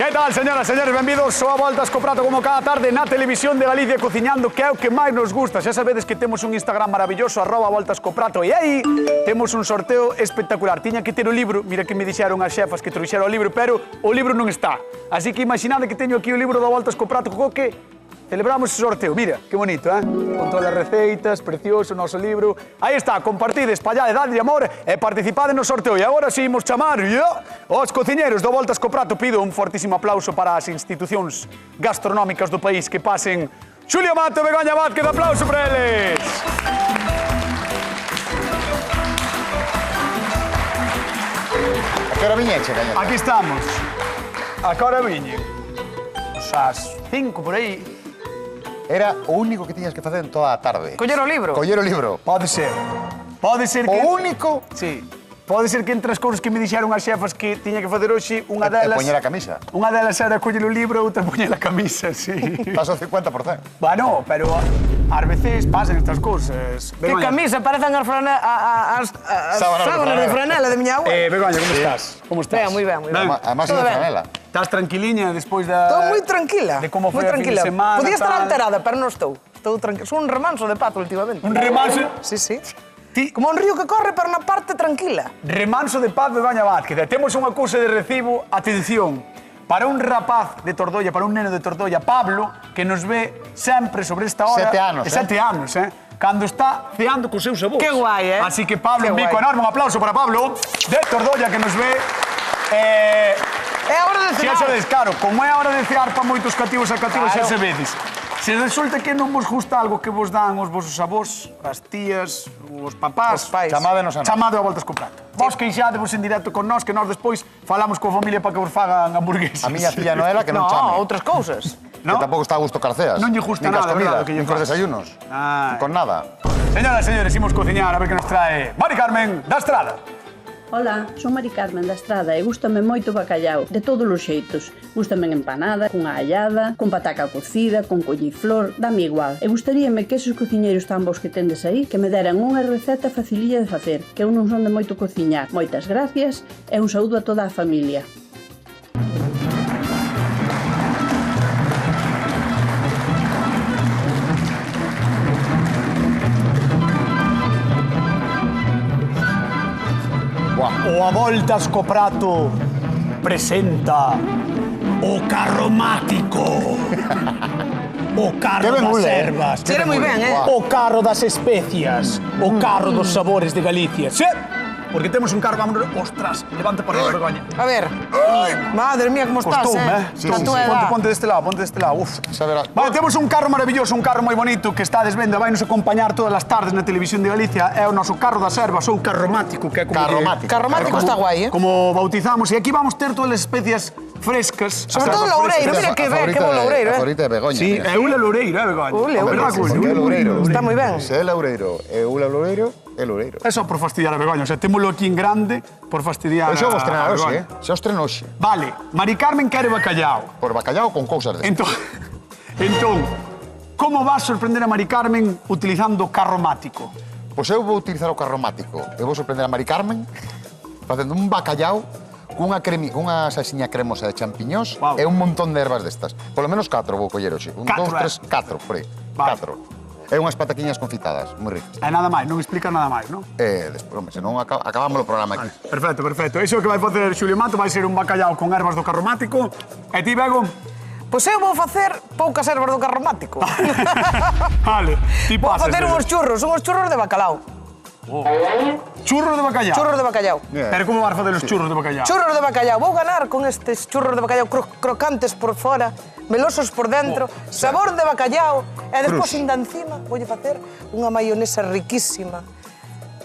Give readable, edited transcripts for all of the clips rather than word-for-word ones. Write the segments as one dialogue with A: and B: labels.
A: Que tal, señoras, señores? Benvidos a Voltas co Prato como cada tarde na televisión de Galicia cociñando, que é o que máis nos gusta. Xa sabedes que temos un Instagram maravilloso, @Voltas co Prato, e aí temos un sorteo espectacular. Tiña que ter o libro, mira que me dixeron as xefas que trouxeron o libro, pero o libro non está. Así que imaginade que teño aquí o libro da Voltas co Prato, co que celebramos ese sorteo. Mira, que bonito, con todas as receitas, precioso o noso libro. Aí está, compartide, espallade, dadle amor e participade no sorteo. E agora si imos chamar aos cociñeros do Voltas co Prato. Pido un fortísimo aplauso para as institucións gastronómicas do país que pasen. Xulio Mato e Begoña Vázquez, aplauso para eles.
B: A que hora viñeche, Cañete?
A: Aquí estamos. A que hora viñen? As 5 por aí.
B: Era o único que tiñas que facer en toda a tarde.
C: Coller o libro.
B: Coller o libro.
A: Pode ser. Pode ser que...
B: O único...
A: Sí. Pode ser que entre as cousas que me dixeron as xefas que tiña que facer hoxe, unha delas...
B: E poñer a camisa.
A: Unha delas era coller o libro, outra poñer a camisa, sí.
B: Estás ao 50%.
A: Bueno, pero ás veces pasan estas cousas.
C: Que camisa, parecen as sábanas de franela de miña abuela.
A: Begoña, como estás? Como estás?
C: Ben, moi ben, moi ben.
B: Además,
C: Todo
B: de
C: ben.
B: franela.
A: Estás tranquiliña despois da...
C: Estou moi tranquila.
A: De como foi
C: moi
A: a fin de
C: tranquila.
A: semana,
C: Podía estar
A: tal.
C: alterada, pero non estou. Estou tranquila. Son un remanso de pato últimamente.
A: Un remanso...
C: Sí, sí.
A: Ti...
C: Como un río que corre, pero na parte tranquila.
A: Remanso de paz, Begoña Vázquez. Temos unha cousa de recibo, atención, para un rapaz de Tordoia, para un neno de Tordoia, Pablo, que nos ve sempre sobre esta hora...
B: 7 anos,
A: 7 anos, cando está ceando cos seus avós.
C: Que guai,
A: Así que Pablo,
C: Que
A: un bico
C: guai.
A: enorme, un aplauso para Pablo, de Tordoia, que nos ve...
C: É a hora de
A: Xa
C: cenar.
A: sabedes, claro, como é a hora de cear para moitos cativos e cativas, xa
C: Claro.
A: sabedes. Se resulta que non vos gusta algo que vos dan os vosos avós, as tías, os papás,
C: Os pais.
B: Chamádenos a nós.
A: chamade a Voltas co Prato. Vos queixadevos en directo con nós, que nós despois falamos coa familia para que vos fagan hamburguesas.
B: A miña filla Noela que non
C: No,
B: chame.
C: outras cousas.
B: Que
A: ¿No?
B: tampouco está a gusto carceas.
A: Non lle gusta
B: nin cas
A: nada,
B: comidas,
A: verdad, que lle
B: nin cos
A: faz.
B: desayunos.
A: Ai.
B: Nin con nada.
A: Señoras e señores, imos cociñar a ver que nos trae Mari Carmen da Estrada.
D: Ola, son Mari Carmen da Estrada e gústame moito o bacallau, de todos os xeitos. Gústame en empanada, cunha allada, con pataca cocida, con colliflor, dame igual. E gustaríame que esos cociñeiros tan bons que tendes aí que me deran unha receta facililla de facer, que eu non son de moito cociñar. Moitas gracias e un saúdo a toda a familia.
A: O A Voltas co Prato presenta o carromático. O carro
B: Que ben
A: das
B: mule,
A: ervas.
C: Cheira moi ben,
A: O carro das especias. O carro dos sabores de Galicia. Sí, porque temos un carro, vámonos... Ostras, levanta para arriba, Begoña.
C: A ver. Madre mía, como estás,
A: Costoume,
B: Sí,
C: A
B: sí,
C: túa
B: sí.
C: edad.
A: Ponte deste lado, ponte deste lado. Uf.
B: Saberás.
A: Vale, temos un carro maravilloso, un carro moi bonito que está desvendo, vai nos acompañar todas as tardes na televisión de Galicia. É o noso carro das ervas ou carromático, que é como
B: Carromático.
C: Carromático está guai,
A: como bautizamos. E aquí vamos ter todas as especias frescas.
C: Sobre todo o loureiro, mira que ben, que bo loureiro,
B: A favorita de Begoña.
A: Sí,
B: mira.
A: é unha loureiro, Begoña.
C: Ule, ule.
A: Verdad, Julio?
B: Porque é loureiro.
C: Está moi ben.
B: Se é loureiro e ula loureiro, é loureiro.
A: É só por fastidiar a Begoña, o sea, témolo aquí en grande por fastidiar
B: Pero xa vos
A: a
B: trenar hoxe,
A: Begoña.
B: Xa os treno hoxe.
A: Vale, Mari Carmen quere bacallao.
B: Por bacallao con cousas de...
A: Entón, como vas sorprender a Mari Carmen utilizando carromático?
B: Pois eu vou utilizar o carromático. Eu vou sorprender a Mari Carmen facendo un bacallao cunha salsiña cremosa de champiñós
A: Wow.
B: e un montón de ervas destas. Polo menos 4 vou coller hoxe. 1, 2, 3, 4, por aí.
A: Vale.
B: 4. E unhas pataquiñas confitadas, moi ricas.
A: E nada máis, non explicas nada máis, non?
B: E despois, home, senón acabamos o programa aquí.
A: Perfecto, perfecto. Iso que vai facer Xulio Mato vai ser un bacallao con ervas do carromático. E ti, Bego?
C: Pois eu vou facer poucas ervas do carromático.
A: Vale, ti
C: Vou
A: pasas.
C: facer unhos churros de bacalao.
A: Churros de bacallao.
C: Churros de bacalao.
B: Bien.
A: Pero como vas facer os churros de bacallao?
C: Churros de bacalao. Vou ganar con estes churros de bacalao crocantes por fora, melosos por dentro, sabor de bacalao. E despois,
B: Cruz.
C: ainda encima, voulle facer unha maionesa riquísima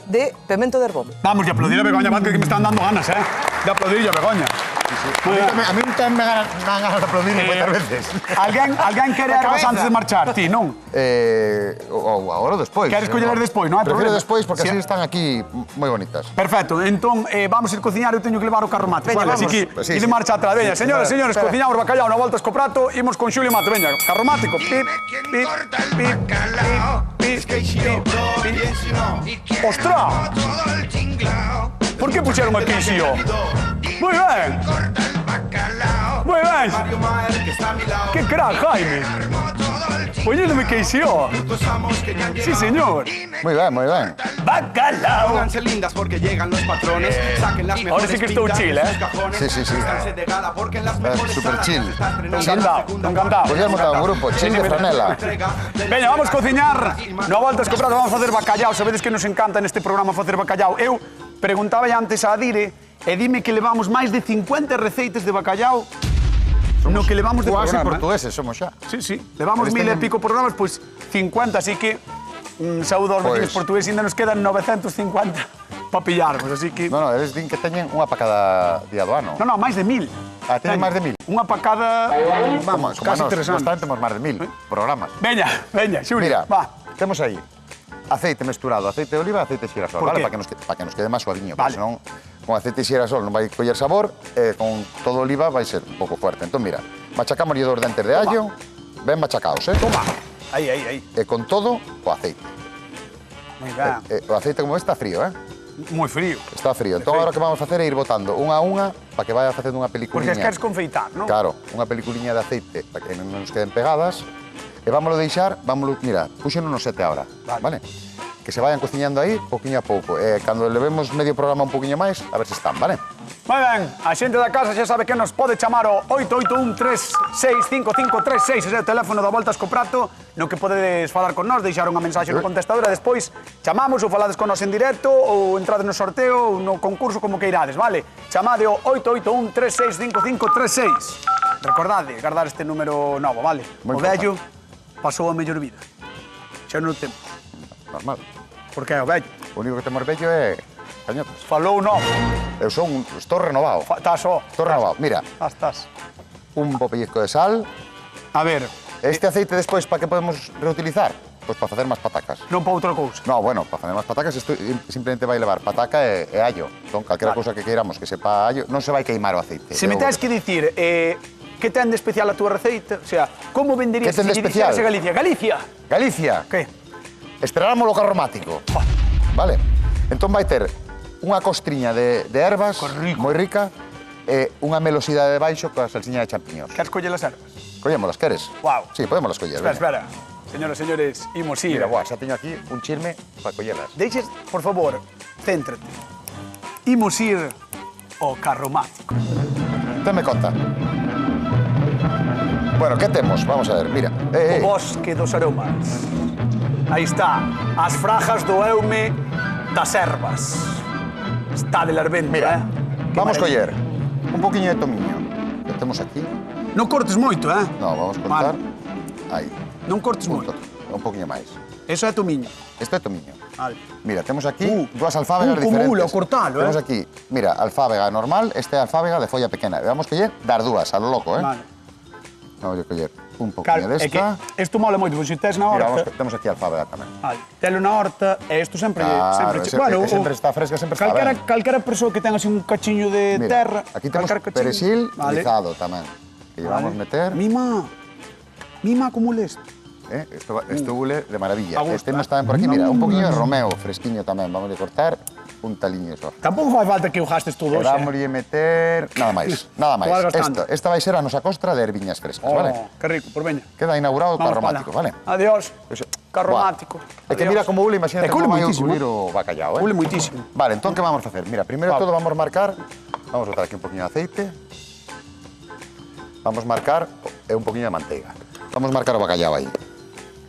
C: de pemento de herbón.
A: Vamos, de aplaudir a Begoña Vázquez, que me están dando ganas, De aplaudir a Begoña.
B: A mí tamén me dan ganas de aplaudir moitas veces.
A: Alguén quere
C: A
A: ervas
C: cabeza.
A: antes de marchar? Ti, non?
B: Ou agora ou despois.
A: Queres collelas despois, non hai
B: Prefiro
A: problema.
B: despois porque
A: Sí.
B: así están aquí moi bonitas.
A: Perfecto, entón vamos a ir cociñar, eu teño que levar o carromático.
C: Veña,
A: Vale, así
C: vamos.
A: que
B: Pues sí,
A: ide
B: sí.
A: marcha atrás. Veña, señores, señores,
C: Espera.
A: cociñamos bacallao na Voltas co Prato, imos con Xulio Mato. Veña, carromático. Pip, pip, pip, pip, pip, pip. ¡Ostras! ¿Por qué puxeron aquí, xío? Moi ben. Moi ben. ben! Que crack, Jaime! Poñéndome queixo. Sí, señor.
B: Moi ben, moi ben.
A: Bacalao.
E: Pónganse lindas porque llegan los patrones. Saquen las
A: Ahora sí que estou
E: pintas
A: chill,
E: de
A: ¿eh?
E: sus cajones.
B: Sí, sí, sí.
E: Vístanse de gala porque en las mejores
B: super
E: salas
B: chill.
E: se está estrenando
A: Encantado,
E: la segunda
A: encantado.
B: Podríamos montar un grupo, chill de franela.
E: entrega del
A: Veña, vamos cociñar. No voltas comprado, vamos facer bacallau. Sabedes que nos encanta neste programa facer bacallau. Eu preguntaba antes a Adire e dime que levamos máis de 50 receitas de bacallau no que levamos de
B: Cuasi
A: programa.
B: portugueses somos xa.
A: Sí, sí. Levamos
B: Este
A: 1000 e
B: año-
A: pico programas, pois 50, así que saúdo aos vecinos
B: Pois.
A: portugueses, ainda nos quedan 950 para pillarmos, así que...
B: No, eles din que teñen unha para cada día do ano.
A: No, máis de 1000.
B: Ah, teñen máis de 1000.
A: Unha para cada... Vamos,
B: Como
A: casi
B: nós,
A: 300.
B: nós tamén temos máis de 1000 programas.
A: Veña, Xuri,
B: Mira,
A: va.
B: temos aí aceite mesturado, aceite de oliva, aceite de xirasol,
A: Por
B: vale?
A: qué?
B: Para que nos quede máis suaviño,
A: Vale.
B: porque senón con aceite de xirasol non vai coller sabor, e con todo oliva vai ser un pouco fuerte. Entón, mira, machacamos dos dentes de allo, ben machacados,
A: Toma. Aí.
B: E con todo o aceite.
A: Moi ben.
B: O aceite como está frío,
A: Moi frío.
B: Está frío. Entón,
A: Perfecto.
B: agora o que vamos a facer é ir botando unha a unha para que vaya facendo unha
A: Porque
B: peliculiña.
A: as queres confeitar, non?
B: Claro, unha peliculiña de aceite para que non nos queden pegadas. E vámoslo deixar, mira, puxen unos 7 ahora, vale? Que se vayan cociñando aí, pouquiño a pouco. E cando levemos medio programa un poquinho máis, a ver se están, vale?
A: Moi ben, a xente da casa xa sabe que nos pode chamar o 881-365-536, ese é o teléfono da Voltas co Prato, no que podedes falar con nós, deixar unha mensaxe no contestador e despois chamamos ou falades con nós en directo ou entrades no sorteo ou no concurso como que irades, vale? Chamade o 881-365-536. Recordade, guardar este número novo, vale?
B: Moi
A: O vello pasou a mellor vida. Xa non o temos.
B: Normal.
A: Porque é o vello.
B: O único que temos bello é cañotas.
A: Falou novo.
B: Eu estou renovado.
A: Estás só.
B: Estou renovado. Mira,
A: Estás.
B: un bo pellizco de sal.
A: A ver,
B: Este aceite despois para que podemos reutilizar? Pois para facer máis patacas.
A: non para outra cousa.
B: No, bueno, para facer máis patacas isto simplemente vai levar pataca e allo. Entón, calquera cousa que queiramos que sepa allo, non se vai queimar o aceite.
A: Se me tens que dicir, que ten de especial a túa receita? O sea, como venderías
B: Que ten de
A: se lle
B: especial?
A: dixeras a Galicia? Galicia!
B: Galicia,
A: Que?
B: esperáramos o carromático. Vale? Entón vai ter unha costriña de ervas,
A: Que rico.
B: moi rica, e unha melosidade de baixo coa salsiña de champiñóns.
A: Queres coller as ervas?
B: Collémolas, queres?
A: Guau.
B: Sí, podemos coller.
A: Espera. Señoras e señores, imos ir.
B: Mira, buah, xa teño aquí un chisme para collelas.
A: Deixes, por favor, céntrate. Imos ir ao carromático.
B: Tenme conta. Bueno, que temos? Vamos a ver, mira.
A: O bosque dos aromas. Aí está, as frajas do eume das ervas. Está de larvento,
B: Mira,
A: Que
B: vamos
A: maravilla.
B: coller un poquinho de tomiño que temos aquí.
A: Non cortes moito,
B: No, vamos a cortar.
A: Vale.
B: Aí.
A: Non cortes moito.
B: Un poquinho máis.
A: Eso é tomiño.
B: Isto é tomiño.
A: Vale.
B: Mira, temos aquí dúas alfábegas
A: como
B: diferentes.
A: ula, ao cortalo,
B: Temos aquí, mira, alfábega normal, este é alfábega de folla pequena. E vamos coller das dúas, a lo loco,
A: Vale.
B: Vamos a coller un poquinho
A: É que
B: desta.
A: isto mola moito, porque se tes na
B: Mira,
A: horta...
B: temos aquí alfábega tamén.
A: Vale, telo na horta e isto sempre...
B: Claro,
A: sempre
B: sempre está fresca, sempre está ben.
A: calquera persoa que ten así un cachiño de
B: Mira,
A: terra...
B: aquí temos
A: calquera cachiño.
B: perexil
A: Vale.
B: rizado tamén. Que llevamos meter.
A: Mima como lesto.
B: Isto hule de maravilla.
A: A gusto,
B: Temos tamén por aquí, mira, un poquinho de romeo, fresquiño tamén. Vamos a cortar un taliño só.
A: Tampouco fai falta que o gastes todo
B: E
A: hoxe.
B: vamos a meter nada máis, nada máis.
A: Tú vas gastando.
B: Esta vai ser a nosa costra de erviñas frescas, vale?
A: Que rico, por veña.
B: Queda inaugurado o
A: Vamos
B: carromático,
A: para
B: vale?
A: alá. Adiós.
B: Pois,
A: Carromático.
B: É que mira como ule, imagínate
A: É que ule
B: como vai
A: moitísimo.
B: ulir o bacallao,
A: Ule moitísimo.
B: Vale, entón que vamos a facer? Mira, primeiro de todo vamos a marcar, vamos a botar aquí un poquinho de aceite. Vamos a marcar un poquinho de manteiga. Vamos a marcar o bacallao aí.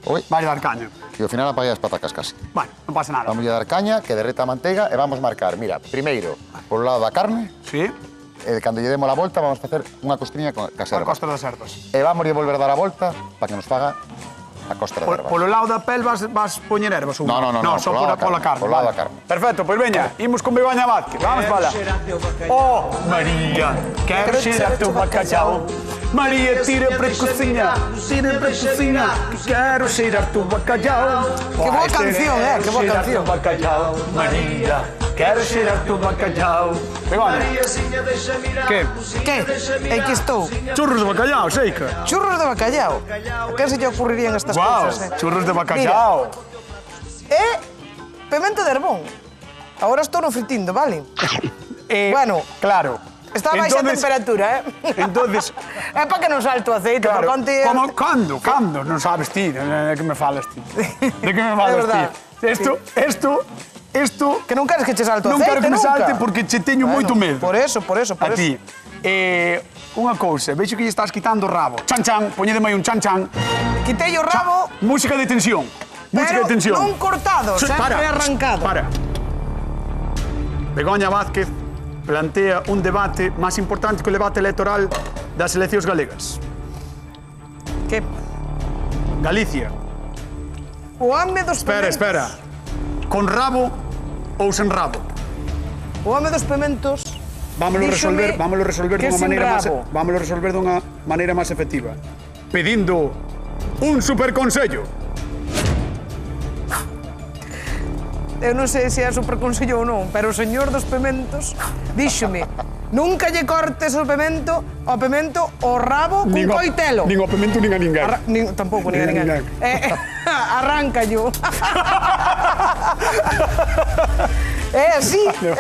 B: Oi,
A: Vai dar caña.
B: e ao final apaguei as patacas casi.
A: Vale, non pasa nada.
B: Vamos a dar caña, que derreta a manteiga e vamos a marcar, mira, primeiro, por o lado da carne,
A: Sí,
B: e cando lle demos a volta vamos a facer unha costriña con
A: a
B: caserva.
A: costa das ervas.
B: E vamos a volver a dar a volta para que nos faga a costra de ervas.
A: Polo lado da pel vas poñer ervas ou
B: No,
A: só
B: polo lado da
A: pola
B: carne,
A: carne.
B: polo lado
A: vale.
B: da carne.
A: Perfecto, pois veña, imos con Begoña Vázquez. Vamos para lá. Oh, María, quero xerar teu bacallao. María, tira para cociñar, quero xerar teu bacallao.
C: Que boa canción, que boa canción.
A: Bacallao, María, quero xerar teu bacallao. Begoña, que?
C: Que? Aquí estou.
A: Churros de bacallao, seica.
C: Churros de bacallao. A quen se lle ocurrirían estas
A: Guau,
C: cousas,
A: churros de bacallao.
C: E pemento de herbón. Agora estou no fritindo, vale? Bueno.
A: Claro.
C: Está a baixa temperatura,
A: Entonces,
C: É para que non salte o aceite, para
A: Claro,
C: conte...
A: cando? Non sabes ti, de que me falas ti? De que me falas ti? Isto...
C: Que non queres que che salte o
A: Non
C: aceite,
A: quero que me
C: nunca.
A: salte porque che teño moito medo.
C: Por eso.
A: A ti. Unha cousa, veixo que lle estás quitando o rabo. Chan chan, poñedeme aí un chan chan.
C: Quitei o rabo,
A: Música de tensión. Música
C: pero
A: de tensión.
C: non cortado, sempre arrancado.
A: Para. Begoña Vázquez plantea un debate máis importante que o debate electoral das eleccións galegas.
C: Que
A: Galicia.
C: o home dos pementos...
A: Espera. Con rabo ou sen rabo?
C: O home dos pementos...
A: Vámolo
C: díxome
A: resolver
C: que
A: dunha
C: sin
A: maneira máis,
C: rabo.
A: vámolo resolver dunha maneira máis efectiva. Pedindo un superconsello.
C: Eu non sei se é superconsello ou non, pero o señor dos pementos díxome nunca lle cortes o pemento o rabo cun coitelo.
A: Nin o pemento nin a ninguén.
C: Tampouco, nin a ninguén. Arráncayo. Así,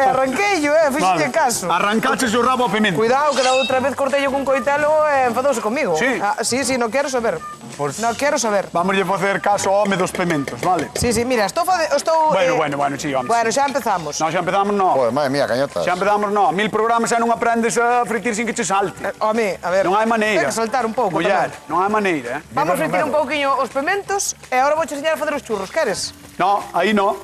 C: arranqueillo, fíxate caso.
A: Arrancaches o rabo ao pemento.
C: Cuidado, que da outra vez corteillo cun coitelo e enfadouse comigo.
A: Sí.
C: Sí, non quero saber.
A: Pues-
C: Non quero saber.
A: Vámoslle facer caso ao home dos pementos, vale?
C: Sí, mira, estou...
A: Bueno, sí, vamos.
C: Bueno, xa empezamos.
A: No, xa empezamos, no.
B: Joder, madre mía, cañotas.
A: Xa empezamos, no. 1000 programas xa non aprendes a fritir sin que che salte.
C: Home, a ver...
A: Non hai maneira.
C: Ten que saltar un pouco
A: Muller,
C: tamén.
A: non hai maneira, eh?
C: Vamos a fritir un pouquiño os pementos e agora vou che enseñar a facer os churros, queres?
A: No, aí no.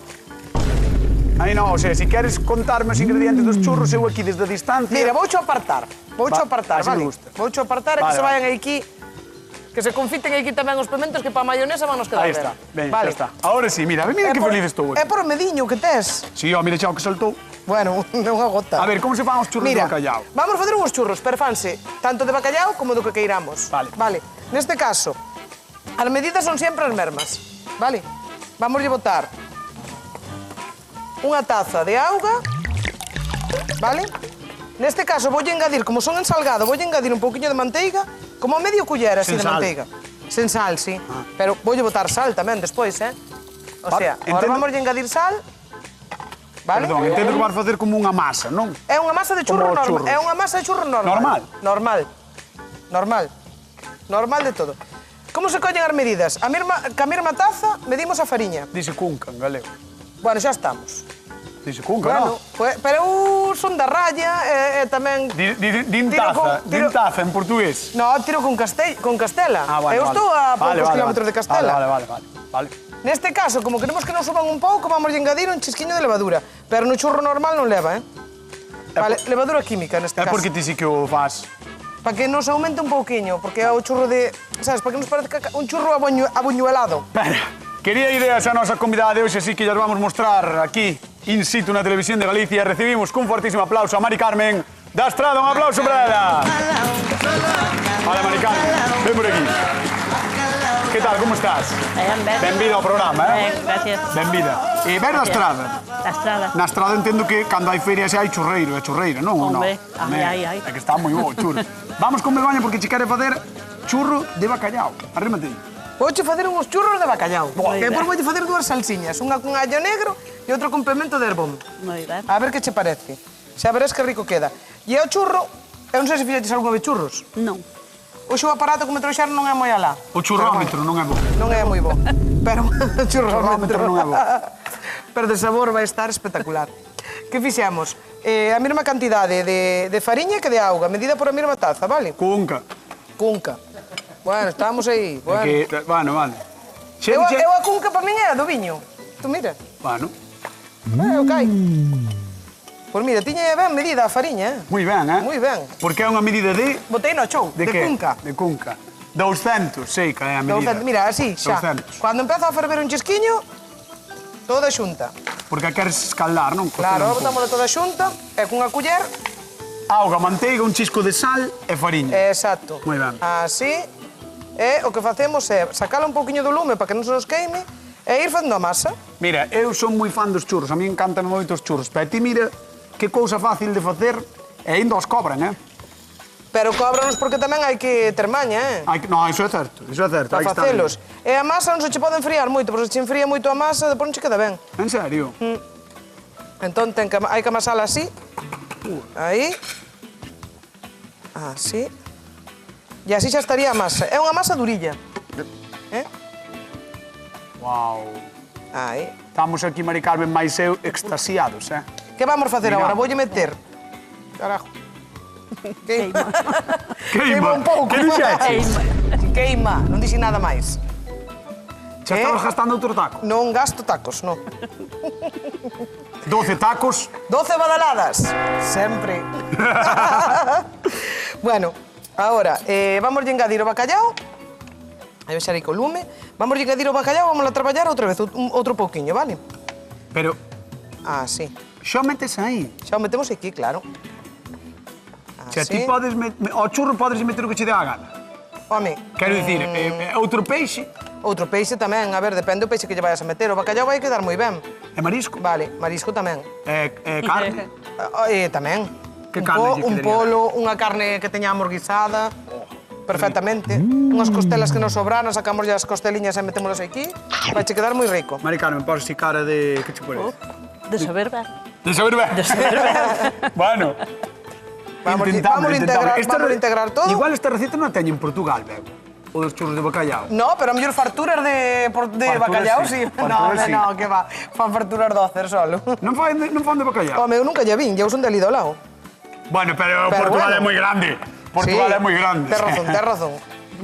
A: Aí no, o sea, se queres contarme os ingredientes dos churros, eu aquí desde a distancia...
C: Mira, voucho apartar. Voucho apartar,
A: así me
C: vale?
A: gusta.
C: Voucho apartar e que
A: Vale,
C: se vayan
A: vale.
C: aquí... Que se confiten aquí tamén os pementos que para a mayonesa van nos quedar
A: Aí
C: ben.
A: está, ben,
C: Vale.
A: xa está. Ahora sí, mira que feliz estou
C: É
A: aquí.
C: por o mediño que tes.
A: Sí, ó, mira xa o que saltou.
C: Bueno, non a gota.
A: A ver, como se fan os churros de
C: Mira,
A: bacallau?
C: vamos facer uns churros, pero fanse tanto de bacallau como do que queiramos.
A: Vale.
C: Neste caso, as medidas son sempre as mesmas. Vale? Vamos a botar unha taza de auga. Vale? Neste caso voulle engadir, como son ensalgado, voulle engadir un pouquiño de manteiga, como medio culler así
A: Sen
C: de
A: sal.
C: manteiga. Sen sal, sí. Pero voulle botar sal tamén despois, O sea, agora
A: entendo.
C: vamos a engadir sal. Vale?
A: Perdón, entendo que vas facer como unha masa, non?
C: É unha masa de churro
A: Como
C: normal.
A: churros.
C: É unha masa de churro normal. Normal de todo. Como se collen as medidas? Ca mesma taza medimos a fariña.
A: Dice cunca en galego.
C: Bueno, xa estamos.
A: Dice cunca,
C: Bueno, pero eu son da raya e tamén...
A: Din
C: Tiro
A: taza,
C: con-
A: din
C: tiro-
A: taza en portugués.
C: No, tiro con Castela.
A: Ah, vale,
C: Eu
A: vale.
C: estou a
A: Vale,
C: poucos
A: vale,
C: kilómetros
A: vale.
C: de Castela.
A: Vale.
C: Neste caso, como queremos que nos suban un pouco, vamos a engadir un chisquiño de levadura. Pero no churro normal non leva, Vale, levadura química neste
A: É
C: caso.
A: porque ti sí que o faz.
C: Para que nos aumente un pouquiño, porque é o churro de... Sabes, para que nos parezca un churro abuñuelado.
A: Espera, quería ideas a nosa convidada de hoxe, así que llas vamos mostrar aquí, in situ na televisión de Galicia. Recibimos cun fortísimo aplauso a Mari Carmen da Estrada. Un aplauso para ela. Hola, Mari Carmen, ven por aquí. Que tal, como estás? Benvida ao programa,
F: Gracias.
A: Benvida. E ver da Estrada.
F: La Estrada.
A: Na Estrada entendo que cando hai ferias hai churreiro, é churreira, non? Ou
F: Hombre,
A: non?
F: hai.
A: É que está moi bo o churro. Vamos con Begoña porque che quere facer churro de bacallau. Arrímate.
C: Vouche facer uns churros de bacallau.
F: Moi
C: Que
F: ben.
C: depois vouche facer dúas salsiñas, unha con allo negro e outra con pimento de herbón.
F: Moi ben.
C: A ver que che parece. Xa verás que rico queda. E o churro, eu non sei se fixeches algunha vez churros.
F: Non.
C: O xo aparato que me trouxeron non é moi alá.
A: O churrómetro non é bo.
C: Non é moi bo. Pero o churrómetro
A: non é bo.
C: Pero de sabor vai estar espectacular. Que fixemos? A mesma cantidade de fariña que de auga, medida por a mesma taza, vale?
A: Cunca.
C: Cunca. Bueno, estamos aí. Bueno.
A: Que, bueno, vale.
C: Eu a cunca para min é a do viño. Tu mira.
A: Bueno,
C: Ok. Pois mira, tiña ben medida a fariña,
A: moi ben,
C: Moi ben.
A: Porque é unha medida de...
C: Botei no chou, de
A: que?
C: cunca.
A: De cunca. 200, sei que é a medida.
C: Mira, así, xa.
A: 200.
C: Cando empeza a ferver un chisquiño, toda xunta.
A: Porque a queres escaldar, non?
C: Claro,
A: Cocela un pouco.
C: botámosla toda xunta e cunha culler,
A: Auga, manteiga, un chisco de sal e fariña.
C: exacto.
A: Moi ben.
C: Así, e o que facemos é sacala un pouquiño do lume para que non se nos queime e ir facendo a masa.
A: Mira, eu son moi fan dos churros, a mí encantan moito os churros, pero ti mira que cousa fácil de facer e ainda os cobran,
C: Pero cóbranos porque tamén hai que ter maña,
A: Hai que, non, iso é certo,
C: Para
A: hai que estar
C: facelos. E a masa non se che pode enfriar moito, porque se che enfría moito a masa, depois non che queda ben.
A: En serio?
C: Entón hai que amasala así. Aí. Así. E así xa estaría a masa. É unha masa durilla.
A: Wow.
C: Aí.
A: Estamos aquí, Mari Carmen, máis eu, extasiados,
C: Que vamos facer
A: Mira.
C: agora? Voulle meter... Carajo. Queima.
A: Queima.
C: un pouco.
A: Que dixeches?
C: Queima. Non dixi nada máis.
A: Xa estabas gastando outro taco.
C: Non gasto tacos, non.
A: 12 tacos.
C: 12 badaladas. Sempre. Bueno, agora, vamos a engadir o bacallao. A baixar aí co lume. Vamos a engadir o bacallao, vamos a traballar outra vez, outro pouquiño, vale?
A: Pero,
C: Ah, sí.
A: xa o metes aí.
C: Xa o metemos aquí, claro.
A: Xa ti podes... Ao churro podes meter o que che dé a gana.
C: Home,
A: Quero dicir, outro peixe
C: outro peixe tamén, a ver, depende do peixe que lle vayas a meter. O bacallao vai quedar moi ben.
A: e marisco.
C: Vale, marisco tamén.
A: Carne.
C: Tamén.
A: Que carne lle
C: Un
A: quedaría?
C: polo, unha carne que teñamos guisada, perfectamente. Unhas costelas que nos sobraran, sacamos as costeliñas e metémolas aquí. Vai che quedar moi rico.
A: Mari Carmen, podes así cara de... Que che parece?
F: De saber ben.
A: De saber ben.
F: De saber ben.
A: Bueno.
C: Vamos
A: Intentamos.
C: a integrar todo.
A: Igual esta receta non a teño en Portugal, ben. O dos churros de bacallao.
C: No, pero a mellor farturas de bacallao, sí. No,
A: Farturas sí.
C: no, que va. Fan farturas doces solo.
A: Non fan de bacallao?
C: Home, eu nunca lle vin, eu son de ali do lado.
A: Bueno, pero
C: Pero
A: Portugal
C: bueno.
A: é moi grande. Portugal é moi grande.
C: Tes razón, tes razón.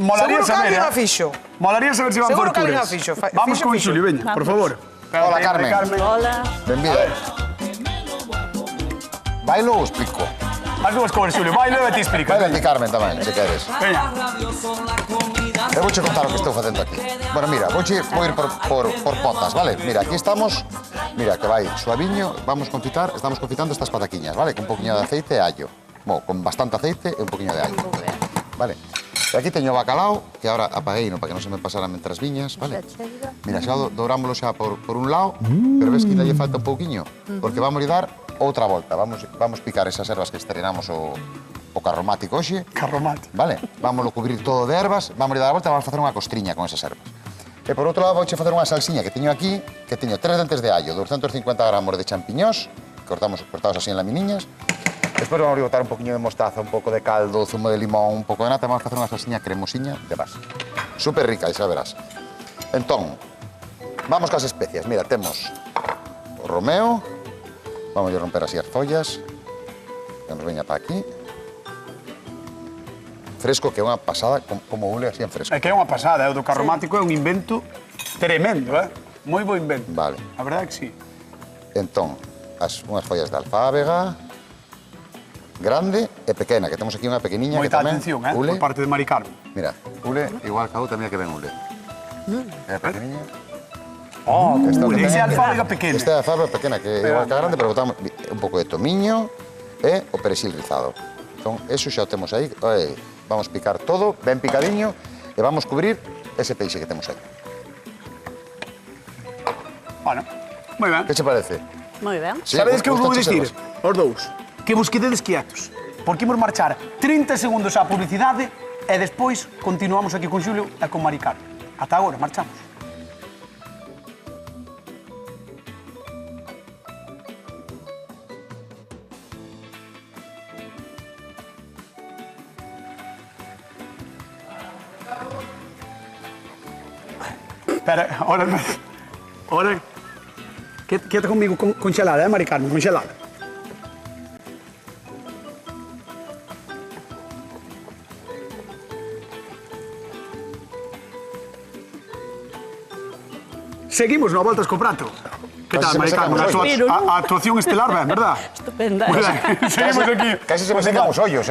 A: Molaría
C: Seguro que
A: saber,
C: alguén a fixo.
A: Molaría saber se van
C: Seguro que
A: farturas.
C: alguén a fixo.
A: Vamos con Xulio, veña, por favor.
B: Hola, Carmen.
F: Hola.
B: Benvida. Bailo ou explico?
A: As dúas cores, Xulio. Vai, leva ti explica.
B: Baila ti, Carmen, tamén, se queres.
A: Veña.
B: Eu vouche contar o que estou facendo aquí. Bueno, mira, vou ir por potas, vale? Mira, aquí estamos, mira, que vai suaviño, estamos confitando estas pataquiñas, vale? Con un poquinho de aceite e allo. Bueno, con bastante aceite e un poquinho de allo. Vale? E aquí teño o bacalao, que agora apagueino para que non se me pasaran mentras viñas, vale? Mira, xa dourámoslo xa por un lado, pero ves que ainda lle falta un pouquiño, porque vamos a dar outra volta. Vamos picar esas ervas que estrenamos o carromático hoxe.
A: Carromático.
B: Vale, vámoslo cubrir todo de ervas, vamos a dar a volta e vamos a facer unha costriña con esas ervas. E por outro lado vouche facer unha salsiña que teño aquí, que teño 3 dentes de allo, 250 gramos de champiñós, cortados así en laminiñas. Despois vamos a botar un poquinho de mostaza, un pouco de caldo, zumo de limón, un pouco de nata, vamos a facer unha salsiña cremosiña de base. Super rica, xa verás. Entón, vamos cas especias. Mira, temos o romeo, vamos a romper así as follas, que nos veña para aquí. Fresco, que é unha pasada, como ule así en fresco.
A: É que é unha pasada, o do carromático é un invento tremendo, Moi bo invento.
B: Vale.
A: A verdade é que sí.
B: Entón, unhas follas de alfábega, grande e pequena, que temos aquí unha pequeniña que
A: Moita
B: tamén...
A: atención,
B: ule,
A: por parte de Mari Carmen.
B: Mira, ule, igual que a outra, mira que ven ule. É pequeniña.
A: Oh,
B: Esta
A: ule,
B: pequena.
A: esa é alfábega pequena.
B: Esta é a alfábega pequena, que é igual que a grande, pero botamos un pouco de tomiño e o perexil rizado. Entón, eso xa o temos aí. Vamos picar todo, ben picadiño, e vamos cubrir ese peixe que temos aí.
A: Bueno, moi ben.
B: Que che parece?
F: Moi ben.
B: Sí,
A: Sabedes que vos vou
B: gustache
A: dicir,
B: ervas?
A: os dous, que vos quededes quietos, porque imos marchar 30 segundos á publicidade e despois continuamos aquí con Xulio e con Mari Carmen. Ata agora, marchamos. Espera, ahora, quédate conmigo congelada, Mari Carmen, congelada. Seguimos no Voltas co Prato. Que tal,
B: Casi se me
A: Mari Carmen?
B: secan os
F: ollos.
A: A actuación estelar, ben, verdad?
F: Estupenda.
A: Pues, seguimos aquí.
B: Casi se me secan os ollos,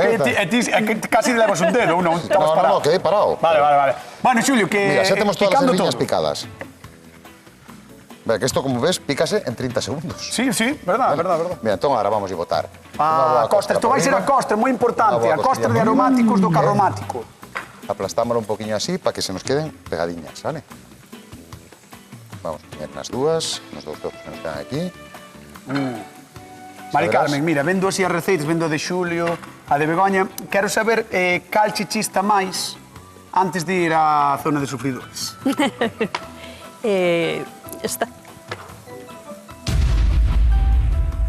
A: Casi levas un dedo, uno.
B: No, quedei parado.
A: Vale. Bueno, Xulio, que...
B: Mira, xa temos todas as
A: picando
B: ervillas
A: todo.
B: picadas. Ver, que isto, como ves, pícase en 30 segundos.
A: Sí, verdad.
B: Mira, entón agora vamos a botar.
A: A costra, isto vai ser a costra, moi importante, a costra de aromáticos do carromático.
B: Aplastámoslo un poquinho así para que se nos queden pegadiñas, vale? Vamos a poner nas dúas, nos dous tozos que nos quedan aquí.
A: Mari
B: Saberás.
A: Carmen, mira, vendo así as receitas, vendo a de Xulio, a de Begoña, quero saber cal che chista máis antes de ir á zona de sufridores.
F: Está.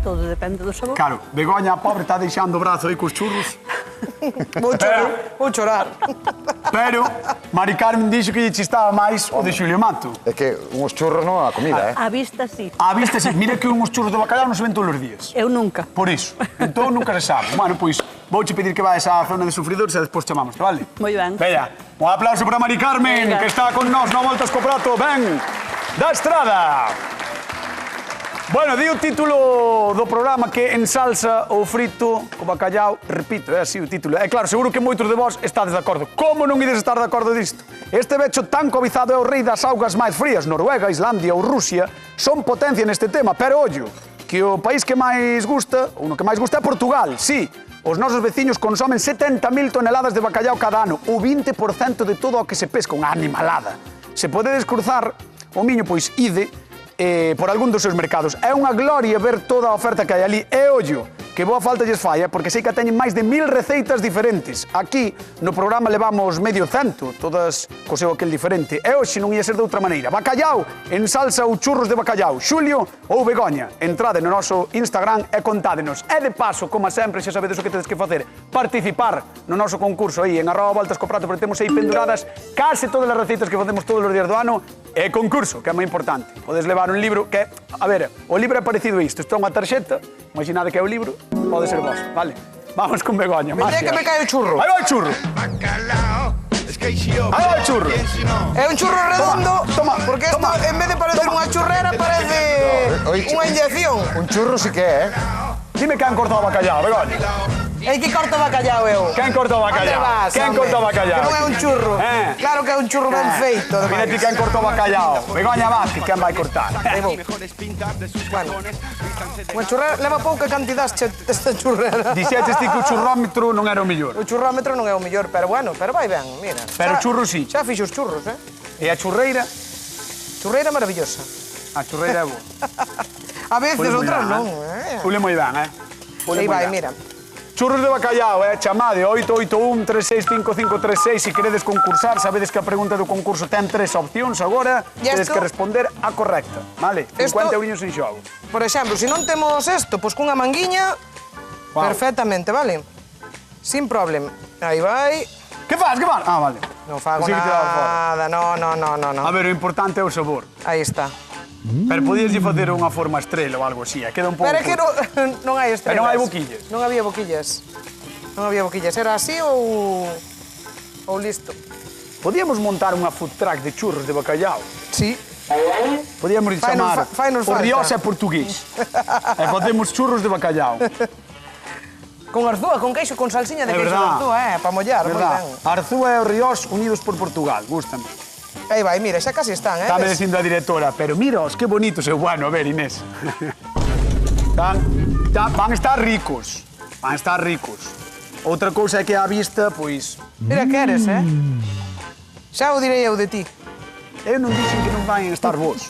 F: Todo depende do sabor.
A: Claro, Begoña, a pobre, está deixando o brazo aí cos churros.
C: Vou chorar.
A: Pero Mari Carmen dixo que lle chistaba máis o de Xulio Mato.
B: É que uns churros non a comida,
F: A vista, sí.
A: A vista, sí, mira que unhos churros de bacalhau non se ven todos os días.
F: Eu nunca.
A: Por iso. Entón nunca se sabe. Bueno, pois, vouche pedir que vayas á zona de sufridores e despois chamamos, vale?
F: Moi ben.
A: Veña, un aplauso para Mari Carmen,
F: Venga.
A: que está con nós no Voltas co Prato. Ben, da Estrada. Bueno, di o título do programa que ensalsa o frito co bacallau. Repito, é así o título. E claro, seguro que moitos de vós estades de acordo. Como non ides estar de acordo disto? Este becho tan cobizado é o rei das augas máis frías. Noruega, Islandia ou Rusia son potencia neste tema. Pero, ollo, que o país que máis gusta, ou no que máis gusta é Portugal. Sí, os nosos veciños consomen 70.000 toneladas de bacallau cada ano. O 20% de todo o que se pesca, unha animalada. Se podedes cruzar o miño, pois ide por algún dos seus mercados. É unha gloria ver toda a oferta que hai ali. E ollo, que boa falta lles falla, porque sei que teñen máis de 1000 receitas diferentes. Aquí, no programa, levamos medio cento, todas co seu aquel diferente. E hoxe non ia ser de outra maneira. Bacallau en salsa ou churros de bacallau. Xulio ou Begoña. Entrade no noso Instagram e contádenos. E de paso, como sempre, xa sabedes o que tedes que facer. Participar no noso concurso aí en @voltascoprato, porque temos aí penduradas case todas as receitas que facemos todos os días do ano. E concurso, que é moi importante. Podes levar un libro que... A ver, o libro é parecido a isto. Isto é unha tarxeta. Imaginade que é o libro. Pode ser vos, vale? Vamos con Begoña.
C: Veña que me cae o churro.
A: Aí vai o churro. Aí vai o churro.
C: É un churro redondo,
A: Toma,
C: porque isto,
A: toma.
C: en vez de parecer unha churrera, parece unha inyección.
B: Un churro sí que é,
A: Dime quen cortou o bacallau, Begoña.
C: Ei, que corto bacallau eu?
A: Quen cortou o bacallau?
C: Onde vas,
A: Quen
C: home?
A: cortou o bacallau?
C: Que non é un churro. Claro que é un churro ben feito.
A: Mira ti quen cortou o bacallau. Begoña Vázquez, quen vai cortar?
C: Bueno, unha churrera leva pouca cantidade esta churrera.
A: Dixetes ti que o churrómetro non era o mellor.
C: O churrómetro non é o mellor, pero bueno, pero vai ben, mira.
A: Pero o churro sí.
C: Xa fixo os churros,
A: E a churreira?
C: Churreira maravillosa.
A: A churreira é boa.
C: A veces, outras non.
A: Pule moi ben, Pule
C: Aí
A: moi
C: vai,
A: ben.
C: mira.
A: Churros de bacallau, chamade 881 365536 se queredes concursar. Sabedes que a pregunta do concurso ten 3 opcións agora.
C: E
A: Tedes
C: esto-
A: que responder a correcta, vale? 50
C: Esto-
A: euriños en xogo.
C: Por exemplo, se non temos isto, pois cunha manguiña,
A: Wow.
C: perfectamente, vale? Sin problema. Aí vai.
A: Que faz, que faz? Ah, vale.
C: Non fago
A: Así que te dá fora.
C: nada, no.
A: A ver, o importante é o sabor.
C: Aí está.
A: Pero podías facer unha forma estrela ou algo así, queda un pouco...
C: Pero é que non hai estrelas.
A: Pero non hai boquillas.
C: Non había boquillas. Non había boquillas. Era así ou listo.
A: Podíamos montar unha food truck de churros de bacallau.
C: Sí.
A: Podíamos chamar
C: fainos
A: o
C: falta.
A: Riós é portugués. E facemos churros de bacallau.
C: Con arzúa, con queixo, con salsiña de
A: É
C: queixo de
A: verdad.
C: arzúa, para mollar, moi
A: Verdad?
C: ben.
A: Arzúa e o Riós unidos por Portugal, gústame.
C: Aí vai, mira, xa casi están,
A: Está me
C: ves?
A: dicindo a directora, pero miros, que bonitos. Eu, bueno, a ver, Inés. Van estar ricos. Van estar ricos. Outra cousa é que á vista, pois...
C: Mira que eres, Xa o direi eu de ti.
A: Eu non dixen que non van estar vos.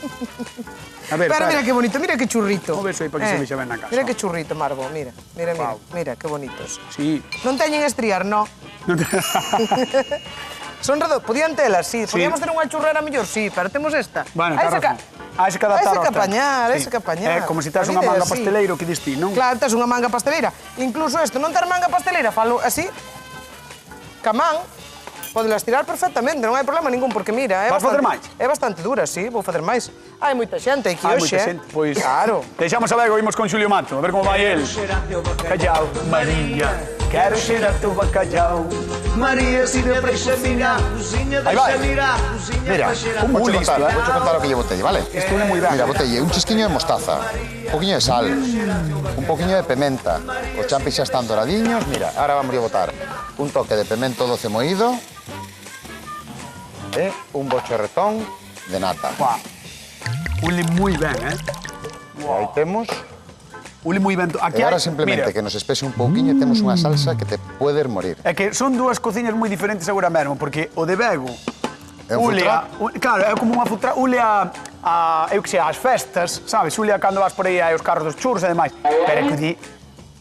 A: A ver,
C: Pero
A: espera.
C: mira que bonito, mira que churrito.
A: Vou ver se aí para que se vexa ben na casa.
C: Mira que churrito, Margo, mira. Mira,
A: Guau.
C: mira, que bonitos.
A: Sí.
C: Non teñen estriar, no. Son redondos, podían telas, sí. Podíamos ter unha churrera mellor, sí, pero temos esta.
A: Bueno,
C: Hai
A: claro.
C: esa
A: Hai que adaptar
C: Hai
A: ao
C: que
A: tempo.
C: apañar, hai
A: Sí.
C: que apañar.
A: É como se tes
C: A
A: unha
C: vida é
A: manga
C: así.
A: pasteleiro que dis ti, non?
C: Claro, tes unha manga pasteleira. Incluso isto, non ter manga pasteleira, falo así. Camán, podelas tirar perfectamente, non hai problema ningún, porque mira,
A: Vas facer máis?
C: É bastante dura, sí, vou facer máis. Hai moita xente aquí
A: Hai
C: hoxe,
A: moita xente, pois...
C: Claro.
A: Deixamos a ver, oímos con Xulio Mato, a ver como vai el. Bacallau, María, quero xerar teu bacallau.
G: María, si me vais a mirar, cozinha,
A: Aí vai.
G: deixa mirar, cozinha,
B: Mira,
G: vai xerar.
A: Como listo,
B: vou contar o que lle botelle, vale?
A: Isto é moi ben.
B: Mira, botelle un chisquiño de mostaza, un poquinho de sal, un poquinho de pementa. Os champis xa están doradiños. Mira, ahora vamos a botar un toque de pemento doce moído e un bochorretón de nata.
A: Buah. Ule moi ben,
B: E aí temos.
A: Ule moi ben. Aquí
B: E ahora
A: hai-
B: simplemente
A: mira,
B: que nos espese un pouquiño e temos unha salsa que te poder morir.
A: É que son dúas cociñas moi diferentes agora mesmo, porque o de Bego
B: É un
A: ule
B: food
A: a, claro, é como unha futra, ule eu que sei, ás festas, sabes? Ule a cando vas por aí hai os carros dos churros e demais. Pero é que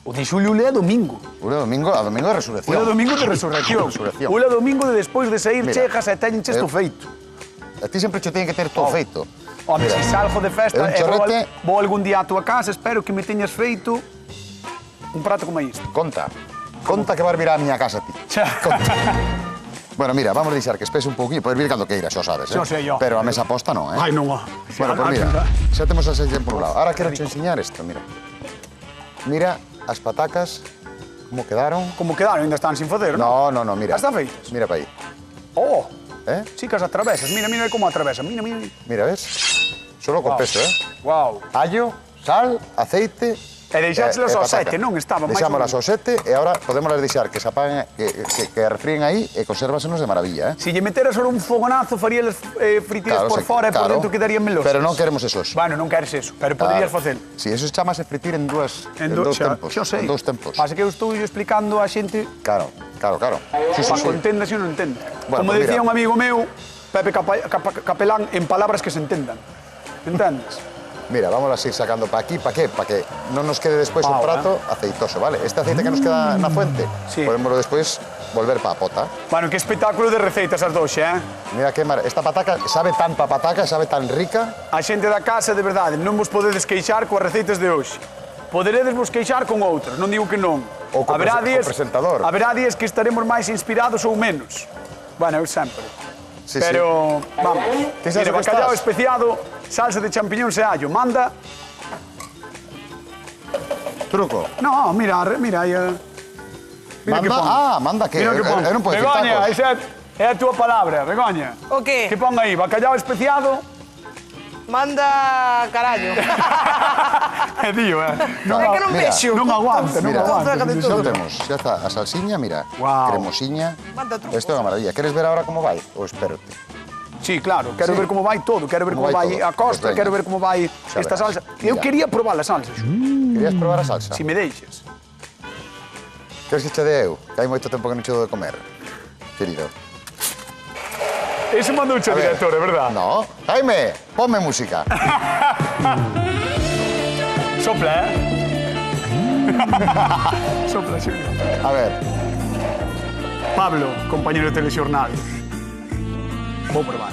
A: o de Xulio ule é domingo.
B: Ule domingo, a domingo de resurrección.
A: Ule domingo de resurrección.
B: Resurrección.
A: Ule domingo de despois de sair
B: Mira,
A: chegas e teñen isto feito.
B: A ti sempre che ten que ter todo feito.
A: Home,
B: Mira,
A: se salgo de festa
B: é un
A: e
B: chorrete.
A: vou algún día á tua casa, espero que me teñas feito un prato como isto.
B: Conta. Conta que vas vir á miña casa ti.
A: Xa.
B: Conta. Bueno, mira, vamos a deixar que espese un pouquinho. Podes vir cando queiras, xa sabes,
A: Xa sei yo.
B: Pero a mesa posta non,
A: Ai, non.
B: Bueno, pues mira, xa temos a sella por un lado. Ahora quero che enseñar isto, mira. Mira as patacas, como quedaron.
A: Como quedaron, ainda están sin facer, non?
B: No, mira.
A: Están feitas?
B: Mira para aí.
A: Oh,
B: ¿Eh?
A: sí que as atravesas. Mira como atravesan. Mira.
B: Mira, ves? Solo con peso,
A: Wow.
B: Allo, sal, aceite...
A: E deixáchelas ao
B: patata.
A: sete, non? Estaban máis
B: Deixámolas
A: ou
B: ao sete e agora podemos deixar que se apaguen, que refríen aí e consérvasenos de maravilla,
A: Se lle meteras ahora un fogonazo, farías fritidas por fora e por dentro quedarían melosas.
B: Pero non queremos esos.
A: Bueno, non queres eso, pero poderías facer.
B: Si, eso chamase fritir en dous tempos.
A: Xa sei.
B: En dous tempos.
A: Pasa que eu estou explicando a xente
B: Claro. Sí,
A: para que entenda se non entende.
B: Bueno,
A: Como
B: pues
A: decía
B: mira.
A: un amigo meu, Pepe Capelán, en palabras que se entendan. Entendes?
B: Mira, vamos a ir sacando para aquí, ¿para qué? Para que no nos quede después un prato aceitoso, ¿vale? Este aceite que nos queda en la fuente,
A: Sí.
B: podemos después volver para a pota.
A: Bueno, que espectáculo de receitas as dous,
B: Mira qué maravilla. Esta pataca sabe tanto a pataca, sabe tan rica.
A: A xente da casa, de verdade, non vos podedes queixar coas receitas de hoxe. Poderedes vos queixar con outras, non digo que non.
B: Ou co presentador.
A: Haberá días que estaremos máis inspirados ou menos. Bueno, eu sempre.
B: Sí,
A: Pero, vamos,
B: Que sabes
A: mira,
B: o que
A: bacallau
B: estás?
A: especiado, salsa de champiñóns e allo. Manda...
B: Truco.
A: No, mira aí... Mira que pon.
B: Manda que.
A: Mira que pon.
B: Eu non podo decir
A: Begoña,
B: tacos.
A: esa é a túa palabra, Begoña.
C: O qué?
A: Que pon aí, bacallau especiado...
C: Manda carallo.
A: É tío,
C: É que non
B: mira,
C: vexo.
A: non aguanta, non
B: Mira,
A: aguanta.
C: de
B: xa
C: todo.
B: temos, xa está a salsiña, mira,
A: Guau.
B: cremosiña.
C: Manda truco.
B: Isto é unha maravilla. Queres ver ahora como vai? Ou espérate?
A: Sí, claro, quero
B: Sí.
A: ver como vai todo, quero ver
B: Como
A: como
B: vai
A: vai
B: todo.
A: a costa,
B: Pues veña.
A: quero ver como vai
B: Xa
A: esta
B: verás.
A: salsa. Eu
B: Mira.
A: quería probar as salsas,
B: Querías probar a salsa?
A: se me deixes.
B: Queres que che deu? Que hai moito tempo que non che dou de comer, querido.
A: Ese mandou o
B: A ver.
A: director, é verdad?
B: No. Jaime, ponme música.
A: Sopla, Sopla, Xulio.
B: A ver.
A: Pablo, compañero de telexornal. Vou probar.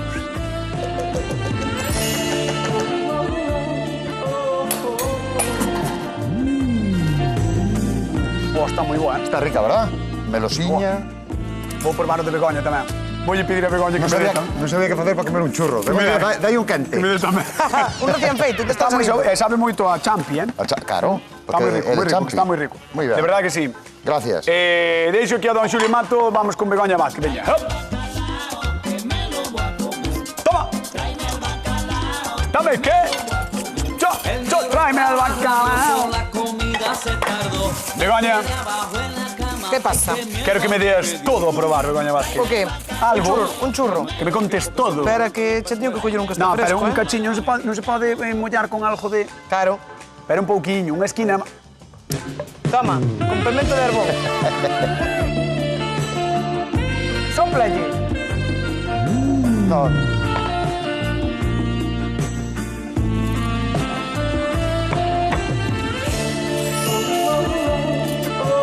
A: Está moi boa,
B: Está rica, ¿verdad? Melosiña.
A: Vou probar o de Begoña tamén. Voulle pedir a Begoña que
B: Non
A: me dé
B: sabía, non sabía que facer para comer un churro. Begoña, dai un quente.
A: Que me dé tamén.
C: Un recién feito, te
A: Está
C: estás
A: moi,
C: saliendo.
A: sabe moito a champi,
B: Claro.
A: Está moi rico,
B: el
A: moi rico,
B: champi.
A: está moi rico.
B: Muy bien.
A: De verdade que sí.
B: Gracias.
A: Deixo aquí a don Xulio Mato, vamos con Begoña Vázquez, veña. Hop. Toma. Dame qué. Yo, tráeme el bacalao. Begoña,
C: Que pasa?
A: quero que me des todo a probar, Begoña Vázquez.
C: O qué?
A: Algo.
C: Un churro.
A: Que me contes todo.
C: Espera que che teño que coller un que está
A: No,
C: fresco,
A: pero un cachiño non se pode mollar con algo de...
C: Claro.
A: Pero un pouquiño, unha esquina...
C: Toma, con pimento de herbón. Sóplalle.
B: No.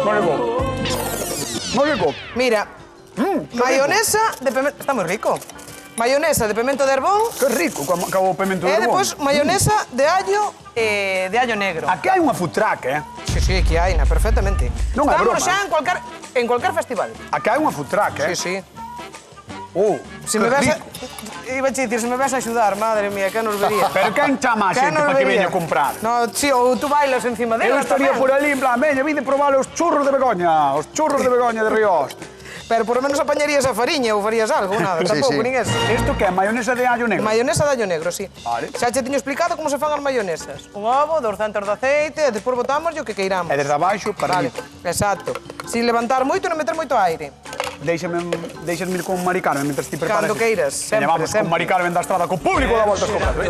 A: Moi rico. Moi rico.
C: Mira, mayonesa de pimento... Está moi rico. Mayonesa de pimento de herbón
A: Que rico, como o pimento de
C: e
A: herbón.
C: depois mayonesa de allo e de allo negro.
A: Aquí hai unha food truck,
C: Sí, sí, que hai, perfectamente.
A: Non é
C: Estamos
A: broma.
C: xa en cualquier festival.
A: Aquí hai unha food truck,
C: Sí, sí.
A: que
C: Se me ves a...
A: rico.
C: Iba a dicir, se me ves a axudar, madre mía, que nos vería.
A: Pero quen chama a
C: Que
A: xente
C: nos
A: para que
C: vería.
A: veña a comprar?
C: No, sí, ou tú bailas encima
A: Eu
C: dela
A: estaría
C: tamén.
A: por ali en plan, veña, vide probar os churros de Begoña, os churros de Begoña de Ríos.
C: Pero por lo menos apañarías a fariña ou farías algo, nada,
B: Sí,
C: tampouco,
B: sí.
C: nin eso.
A: Isto que é mayonesa de allo negro?
C: Mayonesa de allo negro, sí.
A: Vale.
C: Xa che teño explicado como se fan as mayonesas. Un ovo, 200 de aceite, e despois botamos o que queiramos.
A: E desde abaixo para
C: Vale,
A: arriba.
C: exacto. Sin levantar moito e non meter moito aire.
A: Deixasme ir con Mari Carmen mentre ti preparas.
C: Cando queiras,
A: Veña,
C: sempre,
A: vamos con
C: sempre.
A: Mari Carmen da Estrada, co público da Volta Escopeta.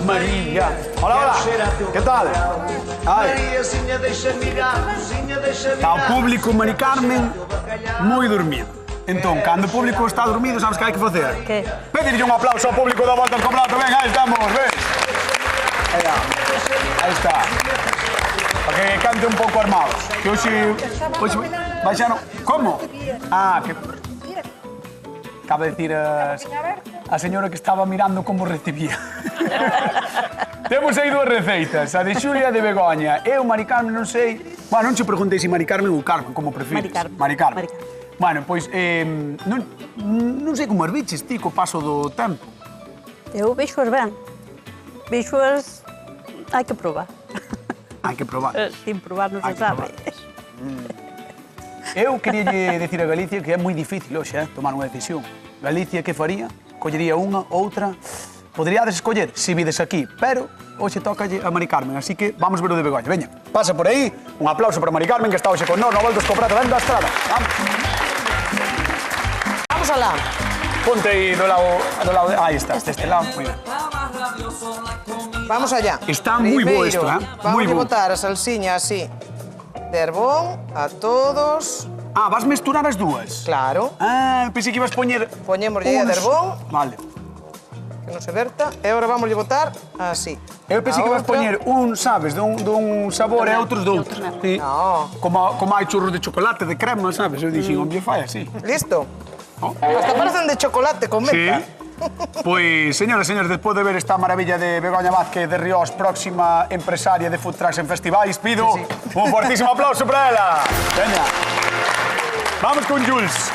A: María. Hola, hola. Que tal? Ai,
G: Mariazinha, deixa mirar, cozinha, deixa
A: está o
G: mirar.
A: público Mari Carmen moi dormido. Entón, cando o público está dormido, sabes que hai que facer?
F: Que?
A: Pedirlle un aplauso ao público da Volta Escopeta. Ven, aí estamos, ven. Aí está. Para que cante un pouco armados. Que hoxe baixaron... Como? Ah, que... Acaba de decir a señora que estaba mirando como recibía. Temos aí dúas receitas, a de Xulia e a de Begoña. Eu, Mari Carmen, non sei Bueno, non che preguntei se Mari Carmen ou Carmen, como prefires.
F: Mari Carmen.
A: Bueno, pois, non sei como as biches ti co paso do tempo.
F: Eu veixo-as ben. Veixo-as... Hai que probar.
A: Hai que probar.
F: Sin probar non se sabe.
A: Eu queria dicir a Galicia que é moi difícil hoxe, tomar unha decisión. Galicia, que faría? Collería unha, outra... Poderíades escoller se vides aquí, pero hoxe tocalle a Mari Carmen, así que vamos ver o de Begoña. Veña, pasa por aí, un aplauso para Mari Carmen, que está hoxe con nós, no Voltas co Prato, ven da estrada.
C: Vamos alá.
A: Ponte aí do lado de... Aí está, deste lado, moi ben.
C: Vamos allá.
A: Está moi bo
C: Primeiro,
A: isto,
C: Vamos
A: moi
C: a
A: bo.
C: botar a salsiña así. De herbón a todos.
A: Ah, vas mesturar as dúas?
C: Claro.
A: Ah, pensei que ibas poñer...
C: Poñemos a de herbón.
A: Vale.
C: Que non se verta. E agora vamos a botar así.
A: Eu pensei
C: A
A: que ibas
C: outra.
A: poñer un, sabes, dun sabor e outros de outro. Sí.
C: No.
A: Como hai churros de chocolate, de crema, sabes? Eu dixen, hombre, fai así.
C: Listo.
A: Oh.
C: Hasta parecen de chocolate con
A: Sí.
C: menta.
A: Pois, señoras e señores, despois de ver esta maravilla de Begoña Vázquez de Ríos, próxima empresaria de food trucks en festivais, pido un fortísimo aplauso para ela. Veña. Vamos con Jules.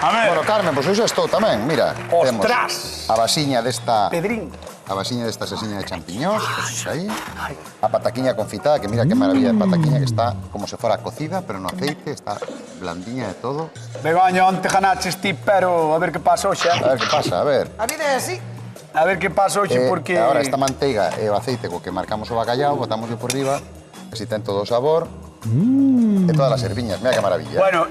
A: A ver.
B: Bueno, Carmen, pois hoxe estou tamén, mira.
A: Ostras.
B: Temos a vasiña desta...
A: Pedrín.
B: A vasiña desta sesiña de champiñóns, que tes aí. A pataquiña confitada, que mira que maravilla de pataquiña, que está como se fora cocida, pero no aceite, está blandiña de todo.
A: Begoña, onte ganaches ti, pero a ver que pasa hoxe.
B: A ver que pasa, a ver.
C: A vida é así.
A: A ver que pasa hoxe, porque...
B: Ahora esta manteiga e o aceite co que marcamos o bacallao, botámoslo por riba, así ten todo o sabor. E todas as erviñas, mira que maravilla.
A: Bueno,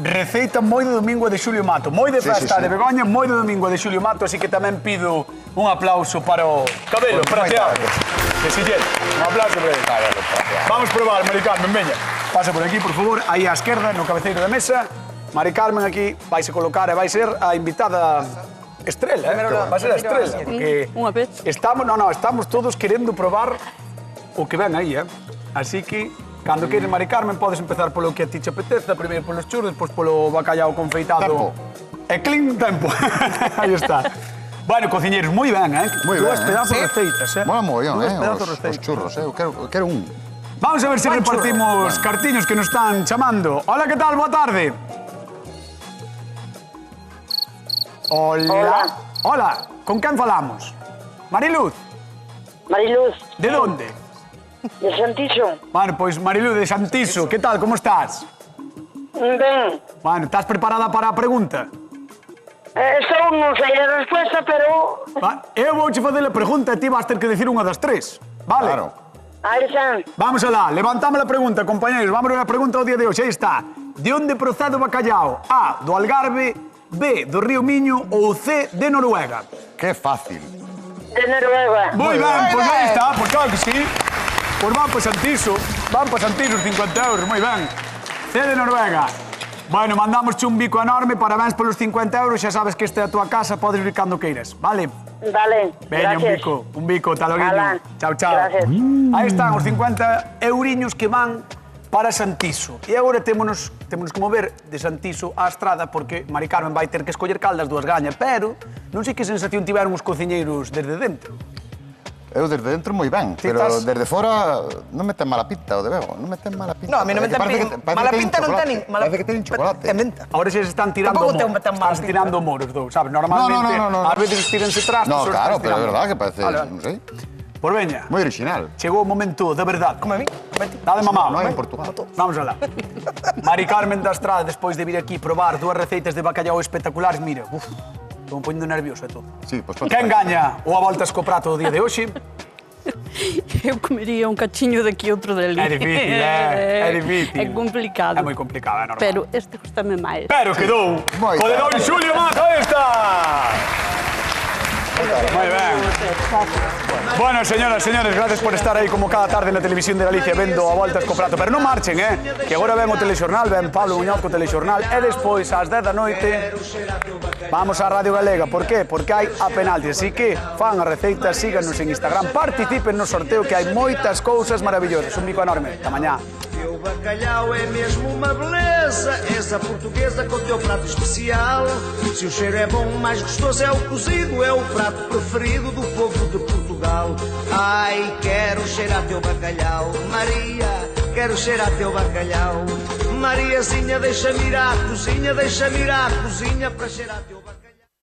A: receita moi de domingo de Xulio Mato. Moi de festa
B: sí.
A: de Begoña, moi de domingo de Xulio Mato, así que tamén pido un aplauso para o cabelo
B: Pues
A: prateado.
B: moitas
A: De Sillel. Un aplauso para ele. Vamos probar, Mari Carmen, veña. Pasa por aquí, por favor, aí á esquerda, no cabeceiro da mesa. Mari Carmen aquí vaise colocar e vai ser a invitada estrela, vai ser a estrela, porque
F: Unha vez.
A: estamos todos querendo probar o que ven aí, Así que, cando queres, Mari Carmen, podes empezar polo que a ti te apeteza, primeiro polos churros, despois polo bacallao confeitado.
B: Tempo.
A: E clean tempo. Aí está. Bueno, cociñeiros, moi ben,
B: Moi
A: Dúas
B: ben,
A: pedazos de receitas,
B: Mola mogollón,
A: Dúas pedazos de
B: os
A: receitas.
B: churros, eu quero un.
A: Vamos a ver se repartimos cartiños que nos están chamando. Hola, que tal? Boa tarde. Hola. Hola, con quen falamos? Mariluz,
H: Mariluz,
A: de onde?
H: de Santiso.
A: Bueno, pois Mariluz de Santiso, que tal, como estás?
H: Ben,
A: Bueno, estás preparada para a pregunta?
H: estou non sei a resposta, pero...
A: Eu vouche fazer a pregunta e ti vas ter que decir unha das tres, vale?
B: Claro.
H: Aí están.
A: Vamos alá, levantamos a pregunta, compañeros. Vamos a ver a pregunta do día de hoxe. Aí está. De onde procede o bacallao? A, do Algarve, B, do Río Miño ou C, de Noruega?
B: Que fácil.
H: De Noruega.
A: Moi ben,
C: ben.
A: pois aí está, pois claro que sí. Pois van para Santiso, os 50 euros, moi ben. C de Noruega. Bueno, mandamosche un bico enorme, parabéns polos 50 euros, xa sabes que esta é a tua casa, podes vir cando queiras, vale?
H: Vale,
A: Veña,
H: gracias.
A: un bico, taloguiño.
H: Alá.
A: Chao, chao.
H: Gracias.
A: Aí están os 50 euriños que van para Santiso. E agora témonos que mover de Santiso á Estrada porque Mari Carmen vai ter que escoller cal das dúas gaña, pero non sei que sensación tiveron os cociñeiros desde dentro.
B: Eu desde dentro moi ben,
A: Ti
B: pero
A: estás-
B: desde fora non me ten mala pinta o de Bego, non me ten mala pinta.
C: No, a mí non me ten mala pinta, non ten
B: Parece que ten chocolate.
C: Ten menta.
A: Ahora se están tirando
C: Tampouco
A: mo.
C: ten tan mala
A: Están
C: pinta.
A: tirando moros dous, sabes? Normalmente,
B: No.
A: ás veces tírense trastos.
B: No,
A: outras
B: claro,
A: están
B: pero é
A: tirando.
B: verdad que parece,
A: Vale, vale.
B: non sei,
A: Pois veña,
B: moi original.
A: chegou o momento de verdade.
C: Como a mí.
A: Dale mamá.
B: Non hai en Portugal.
A: Vamos alá. Mari Carmen da Estrada, despois de vir aquí probar dúas receitas de bacallao espectaculares, mira, estou me poñendo nervioso e todo.
B: Sí, pois ponte
A: Quen
B: ben.
A: gaña o a voltas co prato do día de hoxe?
F: Eu comería un cachiño daqui e outro dali.
A: É difícil, é difícil.
F: É complicado.
A: É moi complicado, é normal.
F: Pero este gustame máis.
A: Pero quedou
B: Moi
A: co de
B: ben.
A: don Xulio Mato, aí está! Moi ben. Bueno, señoras, señores, gracias por estar aí como cada tarde na televisión de Galicia vendo a voltas co prato. Pero non marchen, que agora ven o telexornal, ven Pablo Muñoz co telexornal e despois ás 10 da noite vamos á Radio Galega. Por qué? Porque hai a penalti. Así que fan a receita, síganos en Instagram, participen no sorteo que hai moitas cousas maravillosas. Un bico enorme. Ata mañá.
G: Teu bacalhau é mesmo uma beleza, essa portuguesa com teu prato especial. Se o cheiro é bom, mais gostoso é o cozido, é o prato preferido do povo de Portugal. Portugal. Ai, quero cheirar teu bacalhau, Maria, quero cheirar teu bacalhau. Mariazinha, deixa-me ir à cozinha, deixa-me ir à cozinha para cheirar teu bacalhau.